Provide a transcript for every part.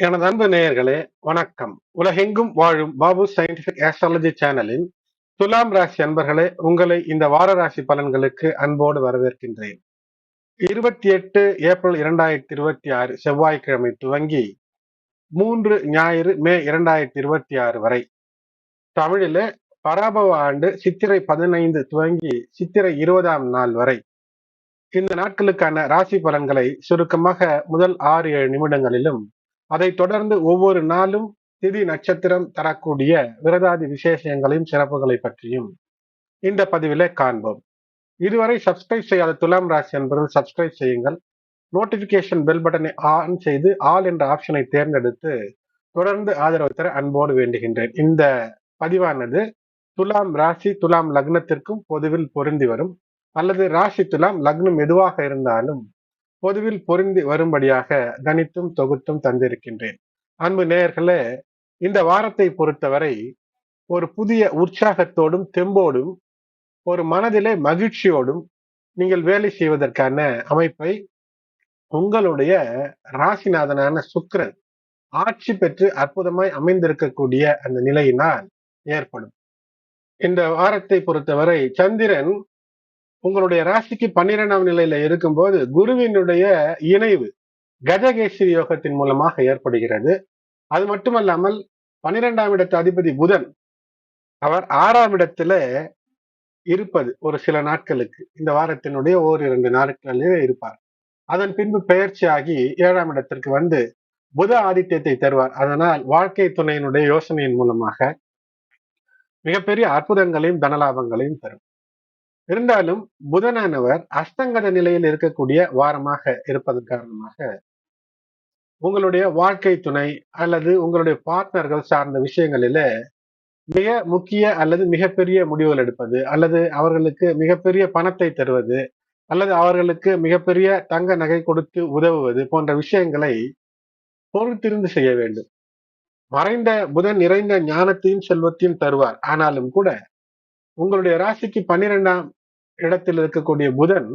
எனது அன்பு நேயர்களே, வணக்கம். உலகெங்கும் வாழும் பாபு சயின்டிபிக் ஆஸ்ட்ராலஜி சேனலின் துலாம் ராசி அன்பர்களே, உங்களை இந்த வார ராசி பலன்களுக்கு அன்போடு வரவேற்கின்றேன். 28 ஏப்ரல் 2026 செவ்வாய்க்கிழமை துவங்கி 3 ஞாயிறு மே 2026 வரை தமிழிலே பராபவ ஆண்டு சித்திரை 15 துவங்கி சித்திரை 20ஆம் நாள் வரை இந்த நாட்களுக்கான ராசி பலன்களை சுருக்கமாக முதல் 6-7 நிமிடங்களிலும், அதை தொடர்ந்து ஒவ்வொரு நாளும் திதி நட்சத்திரம் தரக்கூடிய விரதாதி விசேஷங்களையும் சிறப்புகளை பற்றியும் இந்த பதிவிலே காண்போம். இதுவரை சப்ஸ்கிரைப் செய்யாத துலாம் ராசி என்பவர்கள் சப்ஸ்கிரைப் செய்யுங்கள். நோட்டிபிகேஷன் பெல் பட்டனை ஆன் செய்து ஆல் என்ற ஆப்ஷனை தேர்ந்தெடுத்து தொடர்ந்து ஆதரவு தர அன்போடு வேண்டுகின்றேன். இந்த பதிவானது துலாம் ராசி துலாம் லக்னத்திற்கும் பொதுவில் பொருந்தி வரும், அல்லது ராசி துலாம் லக்னம் எதுவாக இருந்தாலும் பொதுவில் பொருந்தி வரும்படியாக கணித்தும் தொகுத்தும் தந்திருக்கின்றேன். அன்பு நேயர்களே, இந்த வாரத்தை பொறுத்தவரை ஒரு புதிய உற்சாகத்தோடும் தெம்போடும் ஒரு மனதிலே மகிழ்ச்சியோடும் நீங்கள் வேலை செய்வதற்கான அமைப்பை உங்களுடைய ராசிநாதனான சுக்கிரன் ஆட்சி பெற்று அற்புதமாய் அமைந்திருக்கக்கூடிய அந்த நிலையினால் ஏற்படும். இந்த வாரத்தை பொறுத்தவரை சந்திரன் உங்களுடைய ராசிக்கு 12ஆம் நிலையில இருக்கும்போது குருவினுடைய இணைவு கஜகேசரி யோகத்தின் மூலமாக ஏற்படுகிறது. அது மட்டுமல்லாமல் 12ஆம் இடத்து அதிபதி புதன் அவர் 6ஆம் இடத்துல இருப்பது ஒரு சில நாட்களுக்கு, இந்த வாரத்தினுடைய ஓரிரண்டு நாட்களிலே இருப்பார். அதன் பின்பு பெயர்ச்சியாகி 7ஆம் இடத்திற்கு வந்து புத ஆதித்யத்தை தருவார். அதனால் வாழ்க்கை துணையினுடைய யோசனையின் மூலமாக மிகப்பெரிய அற்புதங்களையும் தனலாபங்களையும் தரும். இருந்தாலும் புதனானவர் அஸ்தங்கத நிலையில் இருக்கக்கூடிய வாரமாக இருப்பதன் காரணமாக உங்களுடைய வாழ்க்கை துணை அல்லது உங்களுடைய பார்ட்னர்கள் சார்ந்த விஷயங்களில மிக முக்கிய அல்லது மிகப்பெரிய முடிவுகள் எடுப்பது, அல்லது அவர்களுக்கு மிகப்பெரிய பணத்தை தருவது, அல்லது அவர்களுக்கு மிகப்பெரிய தங்க நகை கொடுத்து உதவுவது போன்ற விஷயங்களை பொறுத்திருந்து செய்ய வேண்டும். மறைந்த புதன் நிறைந்த ஞானத்தையும் செல்வத்தையும் தருவார். ஆனாலும் கூட உங்களுடைய ராசிக்கு 12ஆம் இடத்தில் இருக்கக்கூடிய புதன்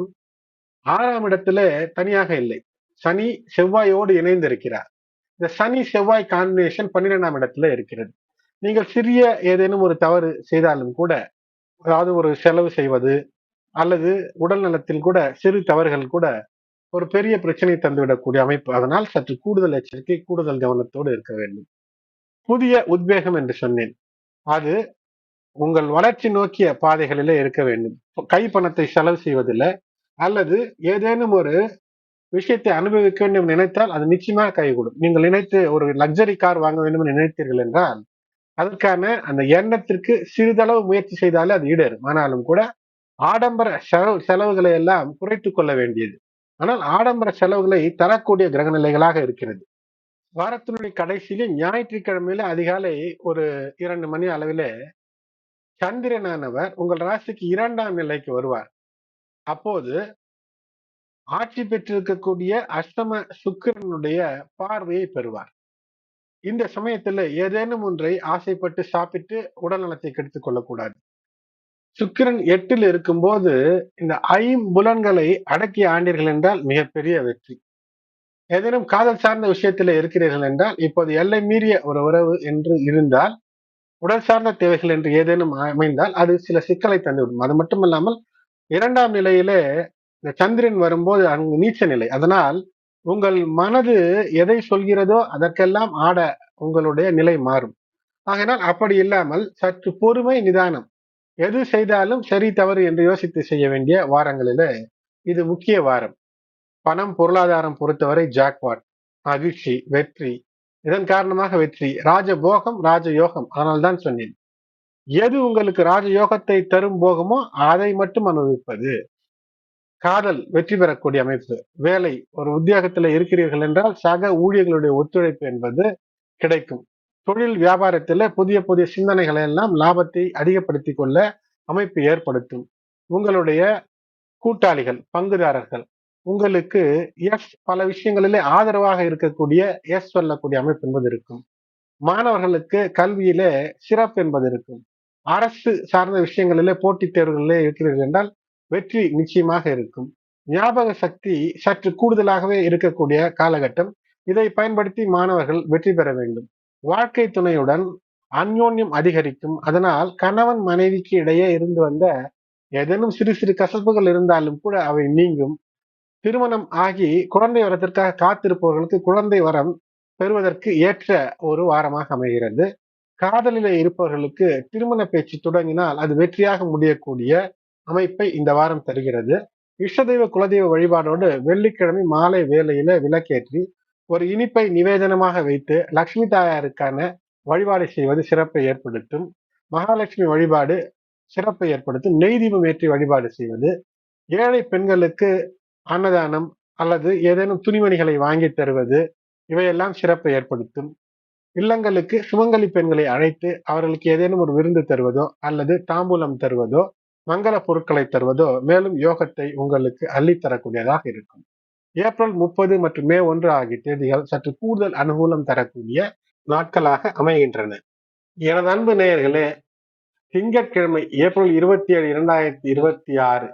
6ஆம் இடத்துல தனியாக இல்லை, சனி செவ்வாயோடு இணைந்திருக்கிறார். இந்த சனி செவ்வாய் காம்பினேஷன் 12ஆம் இடத்துல இருக்கிறது. நீங்கள் சிறிய ஏதேனும் ஒரு தவறு செய்தாலும் கூட, அதாவது ஒரு செலவு செய்வது அல்லது உடல் நலத்தில் கூட சிறு தவறுகள் கூட ஒரு பெரிய பிரச்சனை தந்துவிடக்கூடிய அமைப்பு. அதனால் சற்று கூடுதல் எச்சரிக்கை, கூடுதல் கவனத்தோடு இருக்க வேண்டும். புதிய உத்வேகம் என்று சொன்னேன், அது உங்கள் வளர்ச்சி நோக்கிய பாதைகளிலே இருக்க வேண்டும். கை பணத்தை செலவு செய்வதில்லை, அல்லது ஏதேனும் ஒரு விஷயத்தை அனுபவிக்க வேண்டும் நினைத்தால் அது நிச்சயமாக கைகூடும். நீங்கள் நினைத்து ஒரு லக்ஸரி கார் வாங்க வேண்டும் என்று நினைத்தீர்கள் என்றால் அதற்கான அந்த எண்ணத்திற்கு சிறிதளவு முயற்சி செய்தாலே அது ஈடேறும். ஆனாலும் கூட ஆடம்பர செலவுகளை எல்லாம் குறைத்துக் கொள்ள வேண்டியது. ஆனால் ஆடம்பர செலவுகளை தரக்கூடிய கிரக நிலைகளாக இருக்கிறது. வாரத்தினுடைய கடைசியிலே ஞாயிற்றுக்கிழமையில அதிகாலை ஒரு 2 மணி அளவிலே சந்திரனானவர் உங்கள் ராசிக்கு 2ஆம் நிலைக்கு வருவார். அப்போது ஆட்சி பெற்றிருக்கக்கூடிய அஷ்டம சுக்கிரனுடைய பார்வையை பெறுவார். இந்த சமயத்துல ஏதேனும் ஒன்றை ஆசைப்பட்டு சாப்பிட்டு உடல் நலத்தை கெடுத்துக் கொள்ளக்கூடாது. சுக்கிரன் 8ல் இருக்கும்போது இந்த ஐம்புலன்களை அடக்கி ஆண்டீர்கள் என்றால் மிகப்பெரிய வெற்றி. ஏதேனும் காதல் சார்ந்த விஷயத்துல இருக்கிறீர்கள் என்றால், இப்போது எல்லை மீறிய ஒரு உறவு என்று இருந்தால், உடல் சார்ந்த தேவைகள் என்று ஏதேனும் அமைந்தால் அது சில சிக்கலை தந்துவிடும். அது மட்டுமல்லாமல் 2ஆம் நிலையிலே இந்த சந்திரன் வரும்போது அங்கு நீச்ச நிலை. அதனால் உங்கள் மனது எதை சொல்கிறதோ அதற்கெல்லாம் ஆட உங்களுடைய நிலை மாறும். ஆகையினால் அப்படி இல்லாமல் சற்று பொறுமை, நிதானம், எது செய்தாலும் சரி தவறு என்று யோசித்து செய்ய வேண்டிய வாரங்களில இது முக்கிய வாரம். பணம் பொருளாதாரம் பொறுத்தவரை ஜாக்பாட், மகிழ்ச்சி, வெற்றி, இதன் காரணமாக வெற்றி, ராஜபோகம், ராஜயோகம். அதனால்தான் சொன்னேன், எது உங்களுக்கு ராஜயோகத்தை தரும் போகமோ அதை மட்டும் அனுபவிப்பது. காதல் வெற்றி பெறக்கூடிய அமைப்பு, வேலை ஒரு உத்தியோகத்துல இருக்கிறீர்கள் என்றால் சக ஊழியர்களுடைய ஒத்துழைப்பு என்பது கிடைக்கும். தொழில் வியாபாரத்துல புதிய புதிய சிந்தனைகளை எல்லாம் லாபத்தை அதிகப்படுத்திக் கொள்ள அமைப்பு ஏற்படுத்தும். உங்களுடைய கூட்டாளிகள், பங்குதாரர்கள் உங்களுக்கு பல விஷயங்களிலே ஆதரவாக இருக்கக்கூடிய சொல்லக்கூடிய அமைப்பு என்பது இருக்கும். மாணவர்களுக்கு கல்வியிலே சிறப்பு என்பது இருக்கும். அரசு சார்ந்த விஷயங்களிலே போட்டித் தேர்வுகளிலே இருக்கிறீர்கள் என்றால் வெற்றி நிச்சயமாக இருக்கும். ஞாபக சக்தி சற்று கூடுதலாகவே இருக்கக்கூடிய காலகட்டம். இதை பயன்படுத்தி மாணவர்கள் வெற்றி பெற வேண்டும். வாழ்க்கை துணையுடன் அந்யோன்யம் அதிகரிக்கும். அதனால் கணவன் மனைவிக்கு இடையே இருந்து வந்த ஏதேனும் சிறு சிறு கசப்புகள் இருந்தாலும் கூட அவை நீங்கும். திருமணம் ஆகி குழந்தை வரத்திற்காக காத்திருப்பவர்களுக்கு குழந்தை வரம் பெறுவதற்கு ஏற்ற ஒரு வாரமாக அமைகிறது. காதலிலே இருப்பவர்களுக்கு திருமண பேச்சு தொடங்கினால் அது வெற்றியாக முடியக்கூடிய அமைப்பை இந்த வாரம் தருகிறது. இஷ்டதெய்வ குலதெய்வ வழிபாடோடு வெள்ளிக்கிழமை மாலை வேளையில விளக்கேற்றி ஒரு இனிப்பை நிவேதனமாக வைத்து லட்சுமி தாயாருக்கான வழிபாடு செய்வது சிறப்பை ஏற்படுத்தும். மகாலட்சுமி வழிபாடு சிறப்பை ஏற்படுத்தும். நெய் தீபம் ஏற்றி வழிபாடு செய்வது, ஏழை பெண்களுக்கு அன்னதானம் அல்லது ஏதேனும் துணிமணிகளை வாங்கி தருவது, இவையெல்லாம் சிறப்பை ஏற்படுத்தும். இல்லங்களுக்கு சுமங்கலி பெண்களை அழைத்து அவர்களுக்கு ஏதேனும் ஒரு விருந்து தருவதோ அல்லது தாம்பூலம் தருவதோ மங்கள பொருட்களை தருவதோ மேலும் யோகத்தை உங்களுக்கு அள்ளித்தரக்கூடியதாக இருக்கும். ஏப்ரல் 30 மற்றும் மே 1 ஆகிய தேதிகள் சற்று கூடுதல் அனுகூலம் தரக்கூடிய நாட்களாக அமைகின்றன. எனது அன்பு நேயர்களே, திங்கட்கிழமை ஏப்ரல் 27, 2026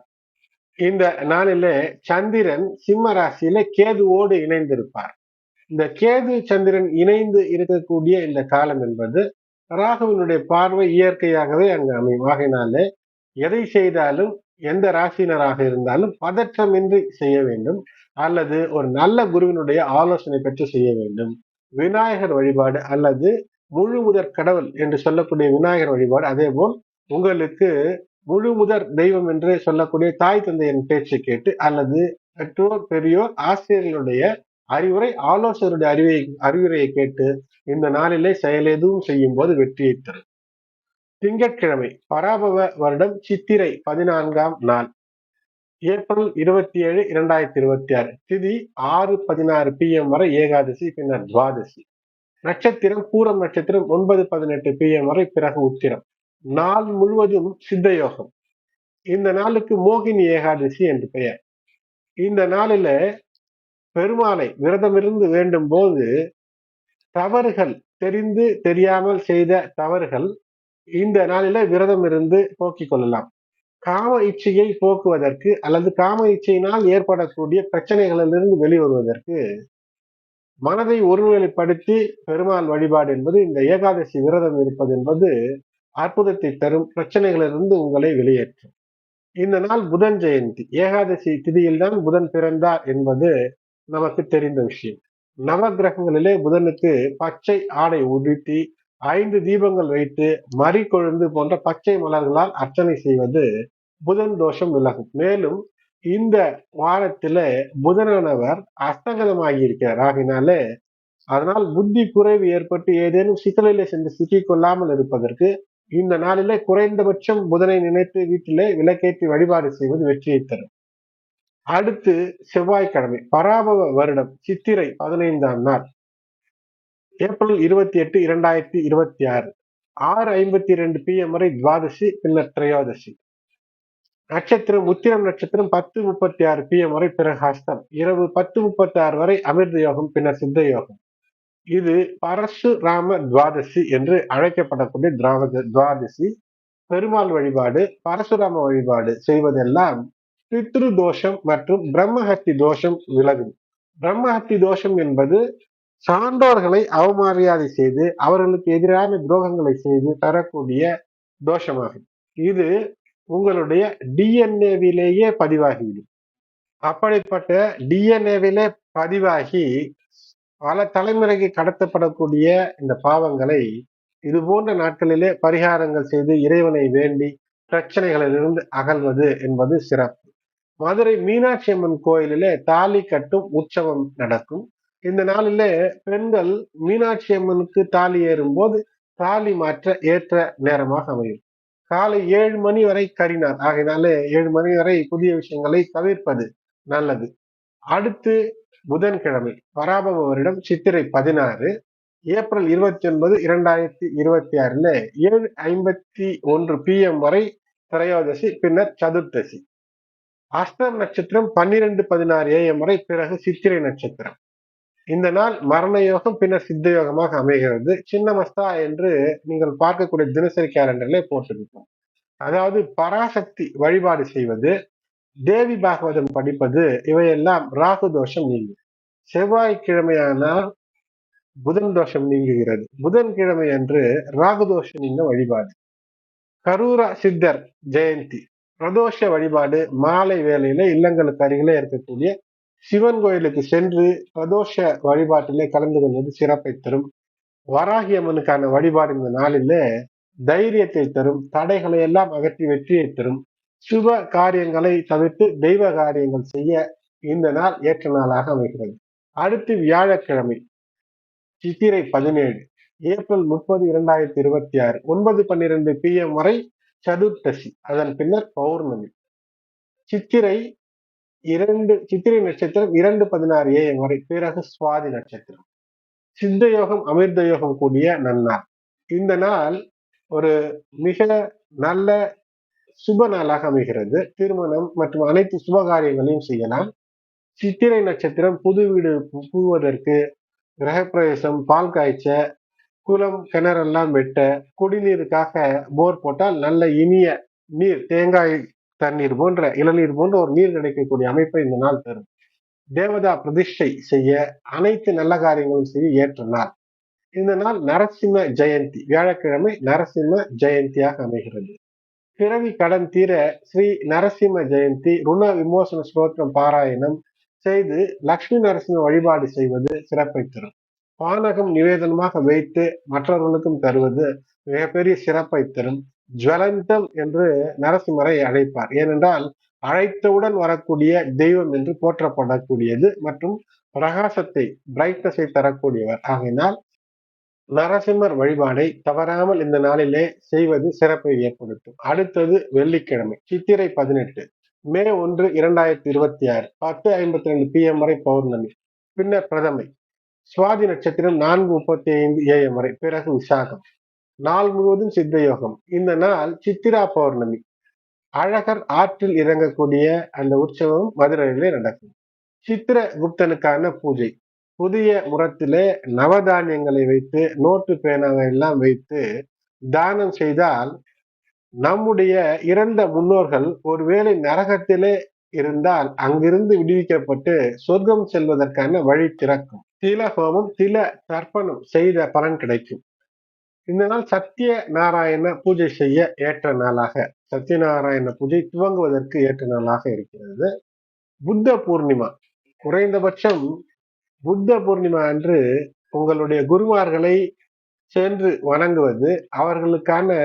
இந்த நாளிலே சந்திரன் சிம்ம ராசியில கேதுவோடு இணைந்திருப்பார். இந்த கேது சந்திரன் இணைந்து இருக்கக்கூடிய இந்த காலம் என்பது ராகுவினுடைய பார்வை இயற்கையாகவே அங்கு அமையும். ஆகையினாலே எதை செய்தாலும் எந்த ராசினராக இருந்தாலும் பதற்றமின்றி செய்ய வேண்டும், அல்லது ஒரு நல்ல குருவினுடைய ஆலோசனை பெற்று செய்ய வேண்டும். விநாயகர் வழிபாடு அல்லது முழு முதற் கடவுள் என்று சொல்லக்கூடிய விநாயகர் வழிபாடு, அதே போல் உங்களுக்கு முழு முதற் தெய்வம் என்று சொல்லக்கூடிய தாய் தந்தையின் பேச்சை கேட்டு அல்லது பெற்றோர் பெரியோர் ஆசிரியர்களுடைய அறிவுரை ஆலோசகருடைய அறிவுரையை கேட்டு இந்த நாளிலே செயல் எதுவும் செய்யும் போது வெற்றியை தரும். திங்கட்கிழமை பராபவ வருடம் சித்திரை 14ஆம் நாள், ஏப்ரல் 27, 2026 திதி 6:16 PM வரை ஏகாதசி, பின்னர் துவாதசி. நட்சத்திரம் பூரம் நட்சத்திரம் 9:18 PM வரை, பிறகு உத்திரம். நாள் முழுவதும் சித்த யோகம். இந்த நாளுக்கு மோகினி ஏகாதசி என்று பெயர். இந்த நாளில பெருமாளை விரதமிருந்து வேண்டும் போது தவறுகள் தெரிந்து தெரியாமல் செய்த தவறுகள் இந்த நாளில விரதம் இருந்து போக்கிக் கொள்ளலாம். காம இச்சையை போக்குவதற்கு அல்லது காம இச்சையினால் ஏற்படக்கூடிய பிரச்சனைகளிலிருந்து வெளிவருவதற்கு மனதை ஒருநிலைப்படுத்தி பெருமாள் வழிபாடு என்பது, இந்த ஏகாதசி விரதம் இருப்பது என்பது அற்புதத்தை தரும். பிரச்சனைகளிலிருந்து உங்களை வெளியேற்றும். இந்த நாள் புதன் ஜெயந்தி. ஏகாதசி திதியில்தான் புதன் பிறந்தார் என்பது நமக்கு தெரிந்த விஷயம். நவ கிரகங்களிலே புதனுக்கு பச்சை ஆடை உடுத்தி 5 தீபங்கள் வைத்து மறி கொழுந்து போன்ற பச்சை மலர்களால் அர்ச்சனை செய்வது புதன் தோஷம் விலகும். மேலும் இந்த வாரத்தில புதனானவர் அஸ்தங்கதமாகி இருக்கிறார். ஆகினாலே அதனால் புத்தி குறைவு ஏற்பட்டு ஏதேனும் சிக்கலிலே சென்று சிக்கிக் கொள்ளாமல் இருப்பதற்கு இந்த நாளிலே குறைந்தபட்சம் புதனை நினைத்து வீட்டிலே விளக்கேற்றி வழிபாடு செய்வது வெற்றியை தரும். அடுத்து செவ்வாய்க்கிழமை பராபவ வருடம் சித்திரை 15ஆம் நாள், ஏப்ரல் 28, 2026 6:52 PM வரை துவாதசி, பின்னர் திரையோதசி. நட்சத்திரம் உத்திரம் நட்சத்திரம் 10:36 PM வரை, பிறகு ஹஸ்தம். இரவு 10:36 வரை அமிர்த யோகம், பின்னர் சித்த யோகம். இது பரசுராம துவாதசி என்று அழைக்கப்படக்கூடிய துவாதசி. பெருமாள் வழிபாடு பரசுராம வழிபாடு செய்வதெல்லாம் பித்ரு தோஷம் மற்றும் பிரம்மஹத்தி தோஷம் விலகும். பிரம்மஹத்தி தோஷம் என்பது சான்றோர்களை அவமரியாதை செய்து அவர்களுக்கு எதிரான துரோகங்களை செய்து தரக்கூடிய தோஷமாகும். இது உங்களுடைய டிஎன்ஏவிலேயே பதிவாகிவிடும். அப்படிப்பட்ட டிஎன்ஏவிலே பதிவாகி பல தலைமுறைக்கு கடத்தப்படக்கூடிய இந்த பாவங்களை இது போன்ற நாட்களிலே பரிகாரங்கள் செய்து இறைவனை வேண்டி பிரச்சனைகளிலிருந்து அகல்வது என்பது சிறப்பு. மதுரை மீனாட்சி அம்மன் கோயிலிலே தாலி கட்டும் உற்சவம் நடக்கும். இந்த நாளிலே பெண்கள் மீனாட்சி அம்மனுக்கு தாலி ஏறும் போது தாலி மாற்ற ஏற்ற நேரமாக அமையும். காலை 7 மணி வரை கரிநாள். ஆகையினாலே 7 மணி வரை புதிய விஷயங்களை தவிர்ப்பது நல்லது. அடுத்து புதன்கிழமை பராபவ வருடம் சித்திரை 16, ஏப்ரல் 29, 2026 7:51 PM வரை திரையோதசி, பின்னர் சதுர்த்தசி. அஸ்தம் நட்சத்திரம் 12:16 AM வரை, பிறகு சித்திரை நட்சத்திரம். இந்த நாள் மரண யோகம் பின்னர் சித்த யோகமாக அமைகிறது. சின்னமஸ்தா என்று நீங்கள் பார்க்கக்கூடிய தினசரி கேலண்டர்ல போட்டிருக்கும். அதாவது பராசக்தி வழிபாடு செய்வது, தேவி பாகவதம் படிப்பது, இவையெல்லாம் ராகு தோஷம் நீங்கும். செவ்வாய்க்கிழமையானால் புதன் தோஷம் நீங்குகிறது. புதன்கிழமை அன்று ராகு தோஷம் நீங்க வழிபாடு. கரூரா சித்தர் ஜெயந்தி பிரதோஷ வழிபாடு. மாலை வேளையில இல்லங்களுக்கு அருகிலே இருக்கக்கூடிய சிவன் கோயிலுக்கு சென்று பிரதோஷ வழிபாட்டிலே கலந்து கொள்வது சிறப்பை தரும். வராகி அம்மனுக்கான வழிபாடு இந்த நாளிலே தைரியத்தை தரும். தடைகளை எல்லாம் அகற்றி வெற்றியை தரும். சுப காரியங்களை தவிர்த்து தெய்வ காரியங்கள் செய்ய இந்த நாள் ஏற்ற நாளாக அமைகிறது. அடுத்து வியாழக்கிழமை சித்திரை 17 ஏப்ரல் 30 2026 9:12 PM வரை சதுர்த்தசி. அதன் பின்னர் பௌர்ணமி. சித்திரை நட்சத்திரம் 2:16 AM வரை, பிறகு சுவாதி நட்சத்திரம். சித்த யோகம் அமிர்த யோகம் கூடிய நன்னாள். இந்த நாள் ஒரு மிக நல்ல சுப நாளாக அமைகிறது. திருமணம் மற்றும் அனைத்து சுப காரியங்களையும் செய்யலாம். சித்திரை நட்சத்திரம் புது வீடு புகுவதற்கு, கிரகப்பிரவேசம், பால் காய்ச்ச, குளம் கிணறெல்லாம் வெட்ட, குடிநீருக்காக போர் போட்டால் நல்ல இனிய நீர், தேங்காய் தண்ணீர் போன்ற இளநீர் போன்ற ஒரு நீர் கிடைக்கக்கூடிய அமைப்பை இந்த நாள் தரும். தேவதா பிரதிஷ்டை செய்ய, அனைத்து நல்ல காரியங்களும் செய்ய ஏற்ற நாள். இந்த நாள் நரசிம்ம ஜெயந்தி, வியாழக்கிழமை நரசிம்ம ஜெயந்தியாக அமைகிறது. பிறவி கடன் தீர ஸ்ரீ நரசிம்ம ஜெயந்தி ருண விமோசன ஸ்தோத்திரம் பாராயணம் செய்து லட்சுமி நரசிம்ம வழிபாடு செய்வது சிறப்பை தரும். பானகம் நிவேதனமாக வைத்து மற்றவர்களுக்கும் தருவது மிகப்பெரிய சிறப்பை தரும். ஜுவலந்தம் என்று நரசிம்மரை அழைப்பார். ஏனென்றால் அழைத்தவுடன் வரக்கூடிய தெய்வம் என்று போற்றப்படக்கூடியது மற்றும் பிரகாசத்தை, பிரைட்னஸை தரக்கூடியவர். ஆகையினால் நரசிம்மர் வழிபாடை தவறாமல் இந்த நாளிலே செய்வது சிறப்பை ஏற்படுத்தும். அடுத்தது வெள்ளிக்கிழமை சித்திரை 18 மே 1 2026 10:52 PM வரை பௌர்ணமி, பின்னர் பிரதமை. சுவாதி நட்சத்திரம் 4:35 AM வரை, பிறகு விசாகம். நாள் முழுவதும் சித்த யோகம். இந்த நாள் சித்திரா பௌர்ணமி. அழகர் ஆற்றில் இறங்கக்கூடிய அந்த உற்சவம் மதுரையிலே நடக்கும். சித்திர குப்தனுக்கான பூஜை. புதிய முறத்திலே நவதானியங்களை வைத்து, நோட்டு பேனாவை எல்லாம் வைத்து தானம் செய்தால் நம்முடைய இறந்த முன்னோர்கள் ஒருவேளை நரகத்திலே இருந்தால் அங்கிருந்து விடுவிக்கப்பட்டு சொர்க்கம் செல்வதற்கான வழி திறக்கும். தில ஹோமம், தில தர்ப்பணம் செய்த பலன் கிடைக்கும். இந்த நாள் சத்திய நாராயண பூஜை செய்ய ஏற்ற நாளாக, சத்யநாராயண பூஜை துவங்குவதற்கு ஏற்ற நாளாக இருக்கிறது. புத்த பூர்ணிமா. குறைந்தபட்சம் புத்த பூர்ணிமா அன்று உங்களுடைய குருமார்களை சென்று வணங்குவது, அவர்களுக்கான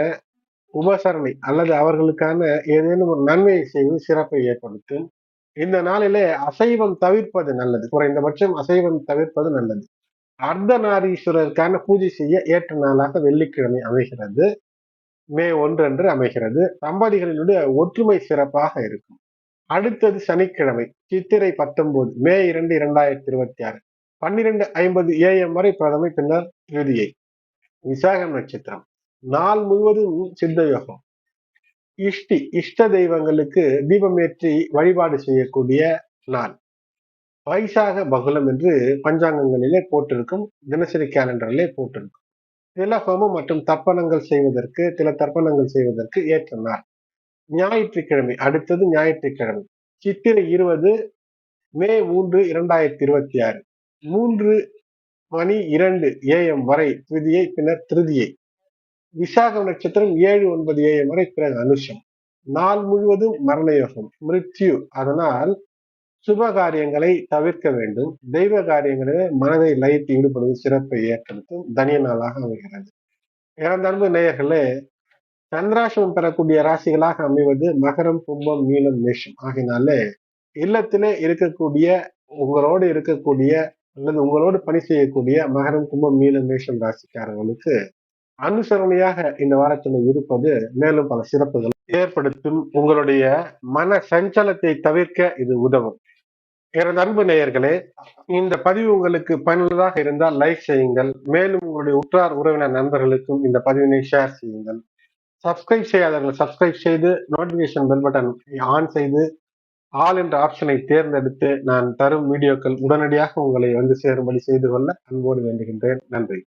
உபசரணை அல்லது அவர்களுக்கான ஏதேனும் ஒரு நன்மையை செய்வது சிறப்பை ஏற்படுத்தும். இந்த நாளிலே அசைவம் தவிர்ப்பது நல்லது. குறைந்தபட்சம் அசைவம் தவிர்ப்பது நல்லது. அர்த்தநாரீஸ்வரருக்கான பூஜை செய்ய ஏற்ற நாளாக வெள்ளிக்கிழமை அமைகிறது. மே 1 அன்று அமைகிறது. தம்பதிகளினுடைய ஒற்றுமை சிறப்பாக இருக்கும். அடுத்தது சனிக்கிழமை சித்திரை 19 மே 2 2026 12:50 AM வரை பிரதமை, பின்னர் திருதியை. விசாகம் நட்சத்திரம். நாள் முழுவதும் சித்த யோகம். இஷ்ட தெய்வங்களுக்கு தீபமேற்றி வழிபாடு செய்யக்கூடிய நாள். வைசாக பகுலம் என்று பஞ்சாங்கங்களிலே போட்டிருக்கும், தினசரி கேலண்டரிலே போட்டிருக்கும். தில ஹோமம் மற்றும் சில தர்ப்பணங்கள் செய்வதற்கு ஏற்ற நாள். ஞாயிற்றுக்கிழமை. அடுத்தது ஞாயிற்றுக்கிழமை சித்திரை 20 மே 3 2026 3:02 AM வரை திருதியை, பின்னர் திருதியை. விசாக நட்சத்திரம் 7-9 AM வரை, பிறகு அனுஷம். நாள் முழுவதும் மரண யோகம், மிருத்யு. அதனால் சுப காரியங்களை தவிர்க்க வேண்டும். தெய்வ காரியங்களிலே மனதை லயித்து ஈடுபடுவது சிறப்பை ஏற்படுத்தும் தனிய நாளாக அமைகிறது. இறந்தன்பு நேயர்களே, சந்திராசிரமம் பெறக்கூடிய ராசிகளாக அமைவது மகரம், கும்பம், மீனம், மேஷம். ஆகினாலே இல்லத்திலே இருக்கக்கூடிய, உங்களோடு இருக்கக்கூடிய அல்லது உங்களோடு பணி செய்யக்கூடிய மகரம், கும்பம், மீனம், மேஷம் ராசிக்காரர்களுக்கு அனுசரணையாக இந்த வாரத்தில் இருப்பது மேலும் பல சிறப்புகள் ஏற்படுத்தும். உங்களுடைய மன சஞ்சலத்தை தவிர்க்க இது உதவும். எனது அன்பு நேயர்களே, இந்த பதிவு உங்களுக்கு பயனுள்ளதாக இருந்தால் லைக் செய்யுங்கள். மேலும் உங்களுடைய உற்றார் உறவினர் நண்பர்களுக்கும் இந்த பதிவினை ஷேர் செய்யுங்கள். சப்ஸ்கிரைப் செய்யாதவர்கள் சப்ஸ்கிரைப் செய்து நோட்டிபிகேஷன் பெல் பட்டன் ஆன் செய்து ஆல் என்ற ஆப்ஷனை தேர்ந்தெடுத்து நான் தரும் வீடியோக்கள் உடனடியாக உங்களை வந்து சேரும்படி செய்து கொள்ள அன்போடு வேண்டுகின்றேன். நன்றி.